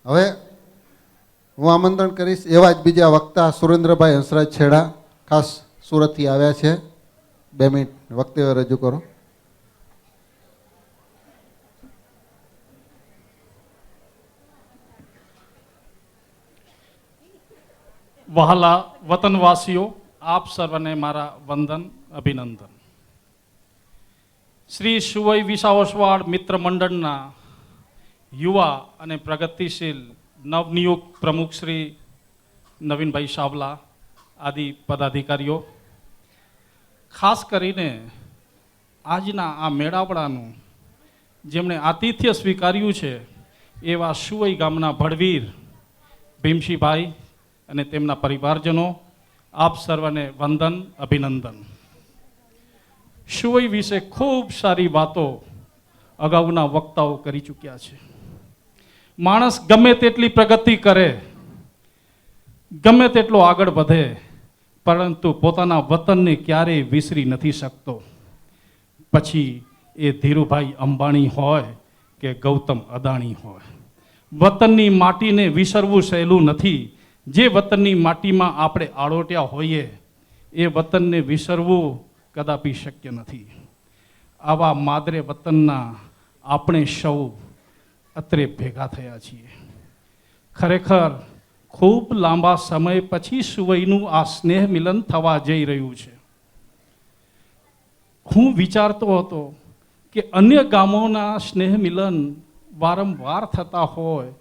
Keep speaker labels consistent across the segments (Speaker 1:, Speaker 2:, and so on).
Speaker 1: હવે હું આમંત્રણ કરીશ એવા જ બીજા વક્તા સુરેન્દ્રભાઈ હંસરાજ છેડા, ખાસ સુરતથી આવ્યા છે. 2 મિનિટ વક્તવ્ય રજૂ કરો.
Speaker 2: વહાલા વતનવાસીઓ, આપ સર્વને મારા વંદન, અભિનંદન. શ્રી સુવઈ વિસાવસવાડ મિત્ર મંડળના યુવા અને પ્રગતિશીલ નવનિયુક્ત પ્રમુખ શ્રી નવીનભાઈ સાવલા આદિ પદાધિકારીઓ, ખાસ કરીને આજના આ મેળાવડાનું જેમણે આતિથ્ય સ્વીકાર્યું છે એવા સુવઈ ગામના ભડવીર ભીમસિંહભાઈ અને તેમના પરિવારજનો, આપ સર્વને વંદન, અભિનંદન. સુવઈ વિશે ખૂબ સારી વાતો અગાઉના વક્તાઓ કરી ચૂક્યા છે. માણસ ગમે તેટલી પ્રગતિ કરે, ગમે તેટલો આગળ વધે, પરંતુ પોતાના વતનને ક્યારેય વિસરી નથી શકતો. પછી એ ધીરુભાઈ અંબાણી હોય કે ગૌતમ અદાણી હોય, વતનની માટીને વિસરવું સહેલું નથી. જે વતનની માટીમાં આપણે આળોટ્યા હોઈએ એ વતનને વિસરવું કદાપી શક્ય નથી. આવા માદરે વતનના આપણે સૌ અત્રે ભેગા થયા છીએ. ખરેખર ખૂબ લાંબા સમય પછી સુવઈનું આ સ્નેહ મિલન થવા જઈ રહ્યું છે. હું વિચારતો હતો કે અન્ય ગામોના સ્નેહ મિલન વારંવાર થતા હોય,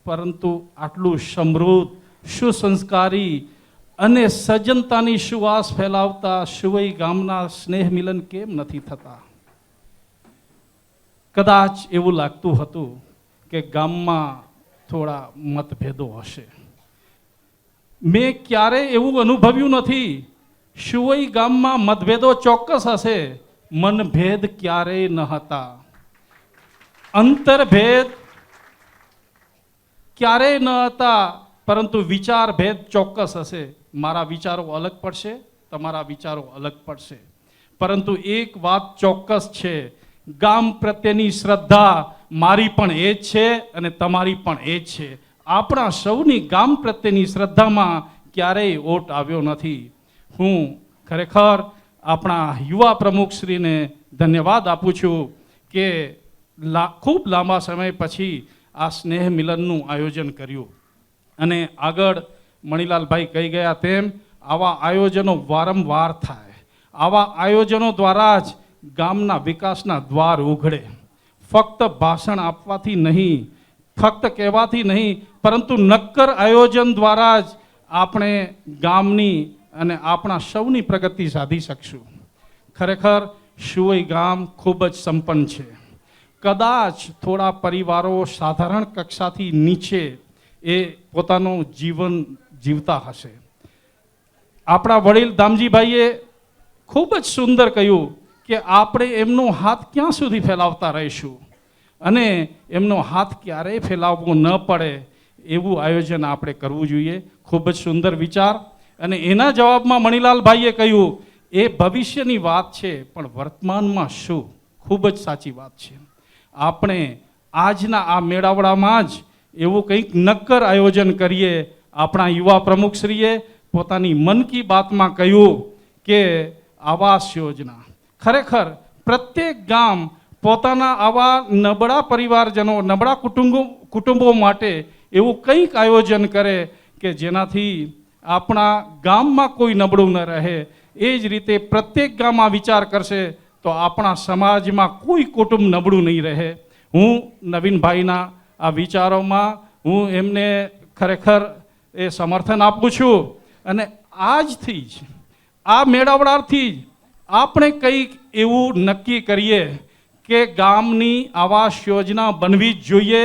Speaker 2: પરંતુ આટલું સમૃદ્ધ, સુસંસ્કારી અને સજ્જનતાની સુવાસ ફેલાવતા સુવઈ ગામના સ્નેહ મિલન કેમ નથી થતા? કદાચ એવું લાગતું હતું કે ગામમાં થોડા મતભેદો હશે. મેં ક્યારેય એવું અનુભવ્યું નથી. સુવઈ ગામમાં મતભેદો ચોક્કસ હશે, મનભેદ ક્યારેય ન હતા. અંતરભેદ ક્યારેય ન હતા, પરંતુ વિચાર ભેદ ચોક્કસ હશે. મારા વિચારો અલગ પડશે, તમારા વિચારો અલગ પડશે, પરંતુ એક વાત ચોક્કસ છે, ગામ પ્રત્યેની શ્રદ્ધા મારી પણ એ જ છે અને તમારી પણ એ જ છે. આપણા સૌની ગામ પ્રત્યેની શ્રદ્ધામાં ક્યારેય ઓટ આવ્યો નથી. હું ખરેખર આપણા યુવા પ્રમુખશ્રીને ધન્યવાદ આપું છું કે ખૂબ લાંબા સમય પછી આ સ્નેહ મિલનનું આયોજન કર્યું. અને આગળ મણિલાલભાઈ કહી ગયા તેમ આવા આયોજનો વારંવાર થાય. આવા આયોજનો દ્વારા જ ગામના વિકાસના દ્વાર ઉઘડે. ફક્ત ભાષણ આપવાથી નહીં, ફક્ત કહેવાથી નહીં, પરંતુ નક્કર આયોજન દ્વારા જ આપણે ગામની અને આપણા સૌની પ્રગતિ સાધી શકશું. ખરેખર સુવઈ ગામ ખૂબ જ સંપન્ન છે. કદાચ થોડા પરિવારો સાધારણ કક્ષાથી નીચે એ પોતાનું જીવન જીવતા હશે. આપણા વડીલ દામજીભાઈએ ખૂબ જ સુંદર કહ્યું કે આપણે એમનો હાથ ક્યાં સુધી ફેલાવતા રહીશું અને એમનો હાથ ક્યારેય ફેલાવવો ન પડે એવું આયોજન આપણે કરવું જોઈએ. ખૂબ જ સુંદર વિચાર. અને એના જવાબમાં મણિલાલભાઈએ કહ્યું એ ભવિષ્યની વાત છે, પણ વર્તમાનમાં શું? ખૂબ જ સાચી વાત છે. આપણે આજના આ મેળાવડામાં જ એવું કંઈક નક્કર આયોજન કરીએ. આપણા યુવા પ્રમુખશ્રીએ પોતાની મન કી બાતમાં કહ્યું કે આવાસ યોજના, ખરેખર પ્રત્યેક ગામ પોતાના આવા નબળા પરિવારજનો, નબળા કુટુંબો માટે એવું કંઈક આયોજન કરે કે જેનાથી આપણા ગામમાં કોઈ નબળું ન રહે. એ જ રીતે પ્રત્યેક ગામ આ વિચાર કરશે તો આપણા સમાજમાં કોઈ કુટુંબ નબળું નહીં રહે. હું નવીનભાઈના આ વિચારોમાં હું એમને ખરેખર એ સમર્થન આપું છું. અને આજથી જ આ મેળાવડાથી જ આપણે કંઈક એવું નક્કી કરીએ કે ગામની આવાસ યોજના બનવી જ જોઈએ.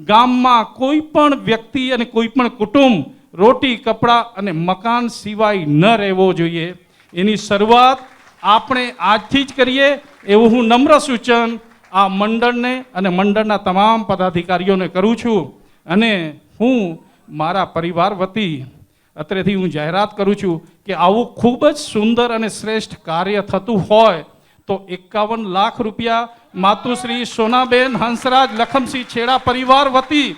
Speaker 2: ગામમાં કોઈ પણ વ્યક્તિ અને કોઈ પણ કુટુંબ રોટી, કપડાં અને મકાન સિવાય ન રહેવો જોઈએ. એની શરૂઆત આપણે આજથી જ કરીએ એવું હું નમ્ર સૂચન આ મંડળને અને મંડળના તમામ પદાધિકારીઓને કરું છું. અને હું મારા પરિવાર વતી અત્રેથી હું જાહેરાત કરું છું કે આવું ખૂબ જ સુંદર અને શ્રેષ્ઠ કાર્ય થતું હોય તો 51 લાખ રૂપિયા માતુશ્રી સોનાબેન હંસરાજ લખમસિંહ છેડા પરિવાર વતી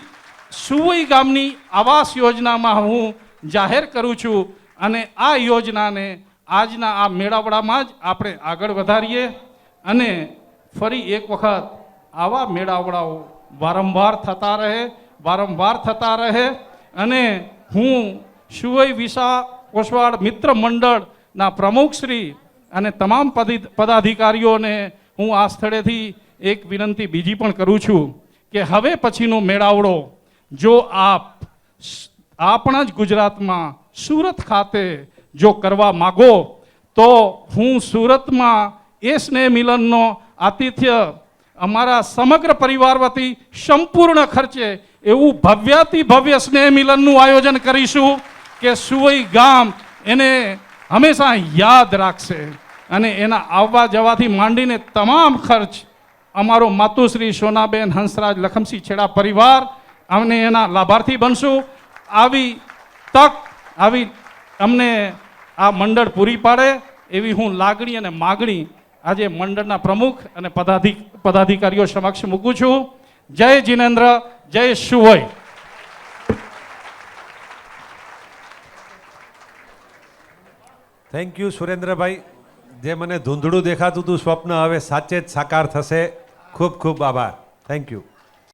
Speaker 2: સુવઈ ગામની આવાસ યોજનામાં હું જાહેર કરું છું અને આ યોજનાને આજના આ મેળાવડામાં જ આપણે આગળ વધારીએ અને ફરી એક વખત આવા મેળાવડાઓ વારંવાર થતા રહે અને હું સુવઈ વિસા કોસવાડ મિત્ર મંડળના પ્રમુખશ્રી અને તમામ પદાધિકારીઓને હું આ સ્થળેથી એક વિનંતી બીજી પણ કરું છું કે હવે પછીનો મેળાવડો જો આપણા જ ગુજરાતમાં સુરત ખાતે જો કરવા માગો તો હું સુરતમાં એ સ્નેહ મિલનનો આતિથ્ય અમારા સમગ્ર પરિવાર વતી સંપૂર્ણ ખર્ચે એવું ભવ્યાતિ ભવ્ય સ્નેહ મિલનનું આયોજન કરીશું કે સુવઈ ગામ એને હંમેશા યાદ રાખશે અને એના આવવા જવાથી માંડીને તમામ ખર્ચ અમારો માતુશ્રી સોનાબેન હંસરાજ લખમસિંહ છેડા પરિવાર અમને એના લાભાર્થી બનશું. આવી તક અમને આ મંડળ પૂરી પાડે એવી હું લાગણી અને માગણી આજે મંડળના પ્રમુખ અને પદાધિકારીઓ સમક્ષ મૂકું છું. જય જિનેન્દ્ર, જય સુવઈ.
Speaker 3: Thank you Surendrabhai. જે મને ધૂંધળું દેખાતું હતું સ્વપ્ન હવે સાચે જ સાકાર થશે. ખૂબ ખૂબ આભાર. Thank you.